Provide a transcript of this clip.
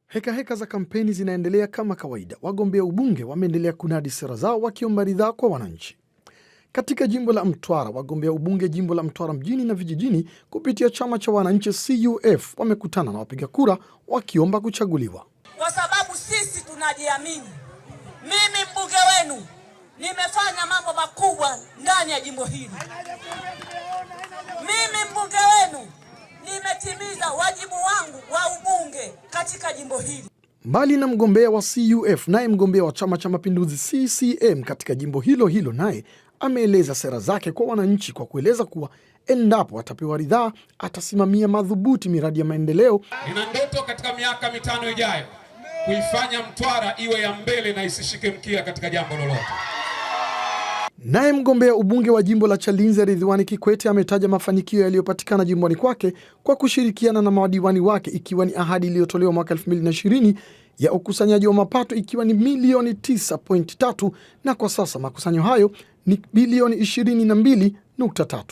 Heka za kampeni zinaendelea kama kawaida. Wagombea ubunge wameendelea kunadi sera zao wakiomba ridhaa kwa wananchi. Katika jimbo la Mtwara, wagombea ubunge jimbo la Mtwara mjini na vijijini kupitia chama cha wananchi CUF wamekutana na wapiga kura wakiomba kuchaguliwa. Kwa sababu sisi tunajiamini. Mimi mbunge wenu nimefanya mambo makubwa ndani ya jimbo hili. Mimi mbunge wenu nimetimiza wajibu wangu wa ubunge katika jimbo hili. Mbali na mgombea wa CUF, naye mgombea wa Chama cha Mapinduzi CCM katika jimbo hilo hilo naye ameeleza sera zake kwa wananchi kwa kueleza kuwa endapo atapewa ridhaa atasimamia madhubuti miradi ya maendeleo. Nina ndoto katika miaka 5 ijayo kuifanya Mtwara iwe ya mbele na isishike mkia katika jambo lolote. Naye mgombea ubunge wa jimbo la Chalinze Ridhiwani Kikwete ametaja mafanikio yaliyopatikana jimboni kwake kwa kushirikiana na madiwani wake, ikiwa ni ahadi iliyotolewa mwaka 2020 ya ukusanyaji wa mapato ikiwa ni milioni 9.3 na kwa sasa makusanyo hayo ni bilioni 22.3.